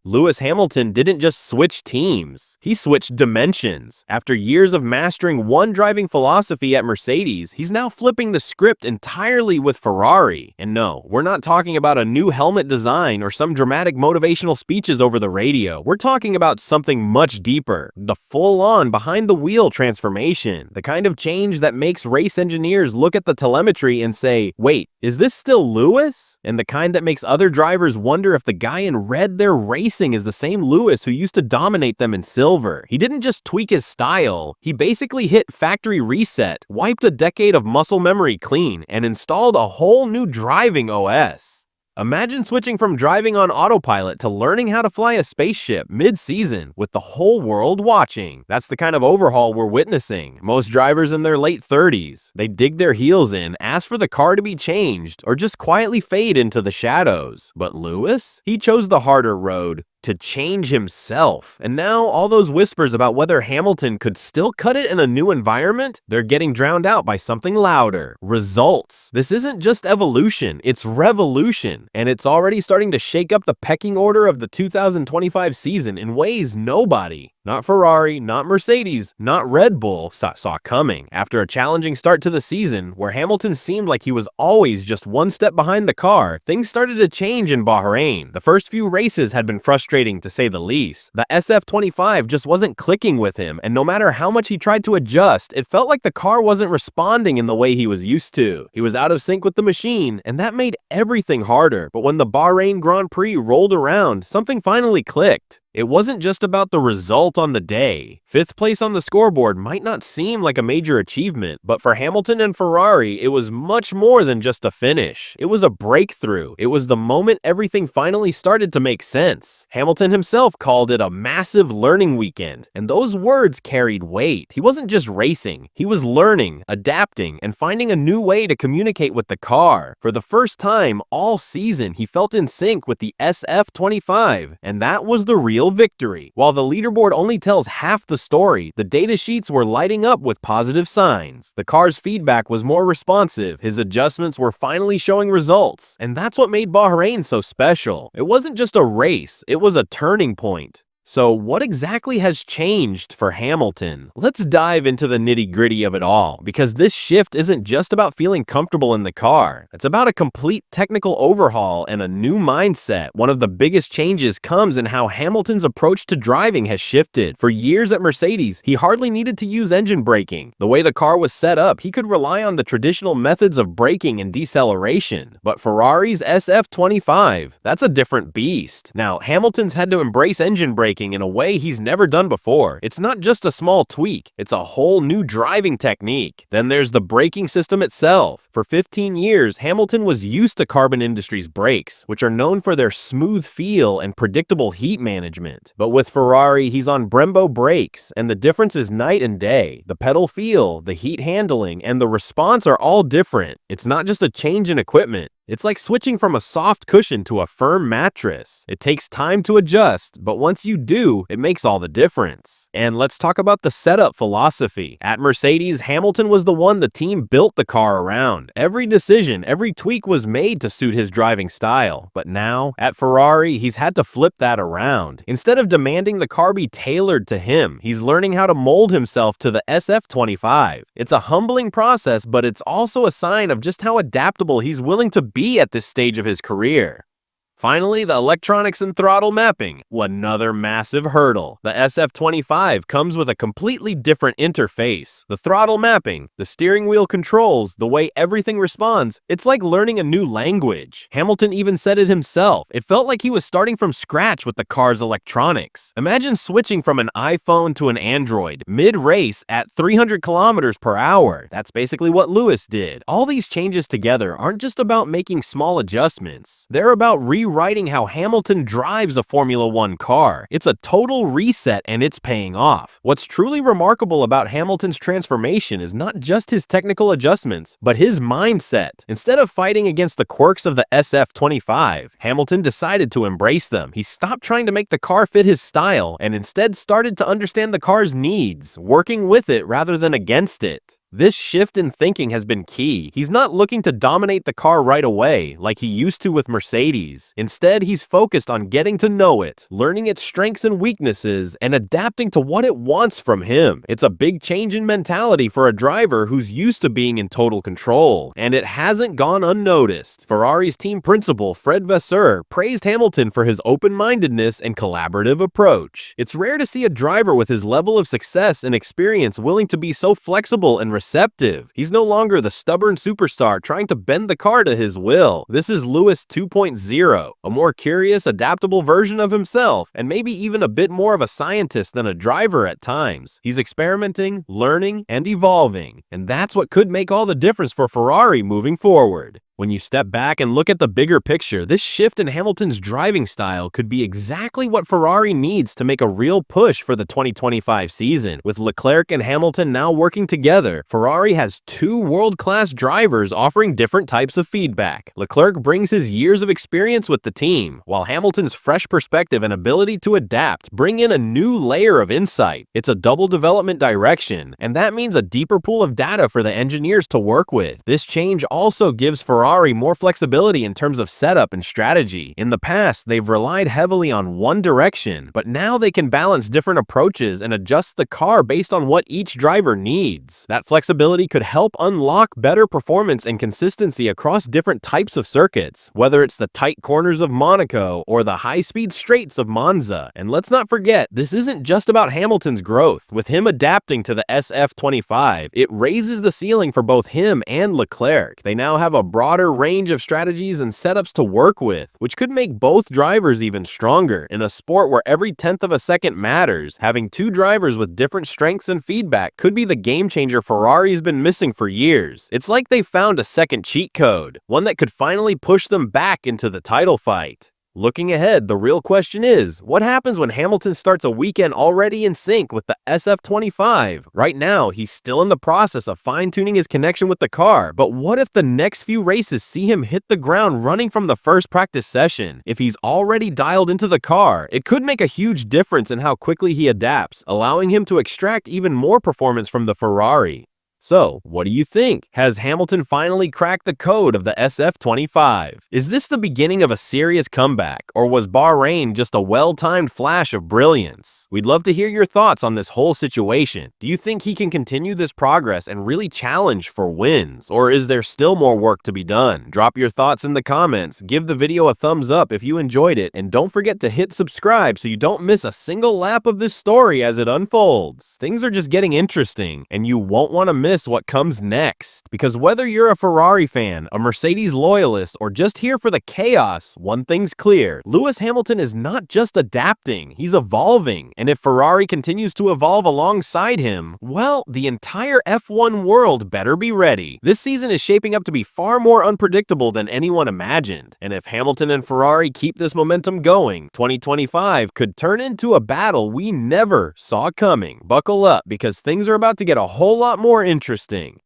Lewis Hamilton didn't just switch teams, he switched dimensions. After years of mastering one driving philosophy at Mercedes, he's now flipping the script entirely with Ferrari. And no, we're not talking about a new helmet design or some dramatic motivational speeches over the radio. We're talking about something much deeper, the full-on behind-the-wheel transformation, the kind of change that makes race engineers look at the telemetry and say, wait, is this still Lewis? And the kind that makes other drivers wonder if the guy in red they're racing is the same Lewis who used to dominate them in silver. He didn't just tweak his style, he basically hit factory reset, wiped a decade of muscle memory clean, and installed a whole new driving OS. Imagine switching from driving on autopilot to learning how to fly a spaceship mid-season with the whole world watching. That's the kind of overhaul we're witnessing. Most drivers in their late 30s, they dig their heels in, ask for the car to be changed, or just quietly fade into the shadows. But Lewis? He chose the harder road, to change himself. And now all those whispers about whether Hamilton could still cut it in a new environment, they're getting drowned out by something louder. Results. This isn't just evolution, it's revolution. And it's already starting to shake up the pecking order of the 2025 season in ways nobody, not Ferrari, not Mercedes, not Red Bull, saw coming. After a challenging start to the season, where Hamilton seemed like he was always just one step behind the car, things started to change in Bahrain. The first few races had been frustrating to say the least. The SF-25 just wasn't clicking with him, and no matter how much he tried to adjust, it felt like the car wasn't responding in the way he was used to. He was out of sync with the machine, and that made everything harder. But when the Bahrain Grand Prix rolled around, something finally clicked. It wasn't just about the result on the day. Fifth place on the scoreboard might not seem like a major achievement, but for Hamilton and Ferrari, it was much more than just a finish. It was a breakthrough. It was the moment everything finally started to make sense. Hamilton himself called it a massive learning weekend, and those words carried weight. He wasn't just racing. He was learning, adapting, and finding a new way to communicate with the car. For the first time all season, he felt in sync with the SF-25, and that was the real victory. While the leaderboard only tells half the story, the data sheets were lighting up with positive signs. The car's feedback was more responsive, his adjustments were finally showing results, and that's what made Bahrain so special. It wasn't just a race, it was a turning point. So what exactly has changed for Hamilton? Let's dive into the nitty-gritty of it all, because this shift isn't just about feeling comfortable in the car. It's about a complete technical overhaul and a new mindset. One of the biggest changes comes in how Hamilton's approach to driving has shifted. For years at Mercedes, he hardly needed to use engine braking. The way the car was set up, he could rely on the traditional methods of braking and deceleration. But Ferrari's SF-25, that's a different beast. Now, Hamilton's had to embrace engine braking in a way he's never done before. It's not just a small tweak, it's a whole new driving technique. Then there's the braking system itself. For 15 years, Hamilton was used to Carbon Industries brakes, which are known for their smooth feel and predictable heat management. But with Ferrari, he's on Brembo brakes, and the difference is night and day. The pedal feel, the heat handling, and the response are all different. It's not just a change in equipment. It's like switching from a soft cushion to a firm mattress. It takes time to adjust, but once you do, it makes all the difference. And let's talk about the setup philosophy. At Mercedes, Hamilton was the one the team built the car around. Every decision, every tweak was made to suit his driving style. But now, at Ferrari, he's had to flip that around. Instead of demanding the car be tailored to him, he's learning how to mold himself to the SF-25. It's a humbling process, but it's also a sign of just how adaptable he's willing to be at this stage of his career. Finally, the electronics and throttle mapping. Another massive hurdle. The SF-25 comes with a completely different interface. The throttle mapping, the steering wheel controls, the way everything responds, it's like learning a new language. Hamilton even said it himself. It felt like he was starting from scratch with the car's electronics. Imagine switching from an iPhone to an Android mid-race at 300 kilometers per hour. That's basically what Lewis did. All these changes together aren't just about making small adjustments. They're about rewriting how Hamilton drives a Formula One car. It's a total reset, and it's paying off. What's truly remarkable about Hamilton's transformation is not just his technical adjustments, but his mindset. Instead of fighting against the quirks of the SF-25, Hamilton decided to embrace them. He stopped trying to make the car fit his style, and instead started to understand the car's needs, working with it rather than against it. This shift in thinking has been key. He's not looking to dominate the car right away, like he used to with Mercedes. Instead, he's focused on getting to know it, learning its strengths and weaknesses, and adapting to what it wants from him. It's a big change in mentality for a driver who's used to being in total control, and it hasn't gone unnoticed. Ferrari's team principal, Fred Vasseur, praised Hamilton for his open-mindedness and collaborative approach. It's rare to see a driver with his level of success and experience willing to be so flexible and receptive. He's no longer the stubborn superstar trying to bend the car to his will. This is Lewis 2.0, a more curious, adaptable version of himself, and maybe even a bit more of a scientist than a driver at times. He's experimenting, learning, and evolving, and that's what could make all the difference for Ferrari moving forward. When you step back and look at the bigger picture, this shift in Hamilton's driving style could be exactly what Ferrari needs to make a real push for the 2025 season. With Leclerc and Hamilton now working together, Ferrari has two world-class drivers offering different types of feedback. Leclerc brings his years of experience with the team, while Hamilton's fresh perspective and ability to adapt bring in a new layer of insight. It's a double development direction, and that means a deeper pool of data for the engineers to work with. This change also gives Ferrari more flexibility in terms of setup and strategy. In the past, they've relied heavily on one direction, but now they can balance different approaches and adjust the car based on what each driver needs. That flexibility could help unlock better performance and consistency across different types of circuits, whether it's the tight corners of Monaco or the high-speed straights of Monza. And let's not forget, this isn't just about Hamilton's growth. With him adapting to the SF-25, it raises the ceiling for both him and Leclerc. They now have a broader range of strategies and setups to work with, which could make both drivers even stronger. In a sport where every tenth of a second matters, having two drivers with different strengths and feedback could be the game changer Ferrari's been missing for years. It's like they found a second cheat code, one that could finally push them back into the title fight. Looking ahead, the real question is, what happens when Hamilton starts a weekend already in sync with the SF-25? Right now, he's still in the process of fine-tuning his connection with the car, but what if the next few races see him hit the ground running from the first practice session? If he's already dialed into the car, it could make a huge difference in how quickly he adapts, allowing him to extract even more performance from the Ferrari. So, what do you think? Has Hamilton finally cracked the code of the SF-25? Is this the beginning of a serious comeback, or was Bahrain just a well-timed flash of brilliance? We'd love to hear your thoughts on this whole situation. Do you think he can continue this progress and really challenge for wins, or is there still more work to be done? Drop your thoughts in the comments, give the video a thumbs up if you enjoyed it, and don't forget to hit subscribe so you don't miss a single lap of this story as it unfolds. Things are just getting interesting, and you won't want to miss what comes next. Because whether you're a Ferrari fan, a Mercedes loyalist, or just here for the chaos, one thing's clear. Lewis Hamilton is not just adapting, he's evolving. And if Ferrari continues to evolve alongside him, well, the entire F1 world better be ready. This season is shaping up to be far more unpredictable than anyone imagined. And if Hamilton and Ferrari keep this momentum going, 2025 could turn into a battle we never saw coming. Buckle up, because things are about to get a whole lot more interesting.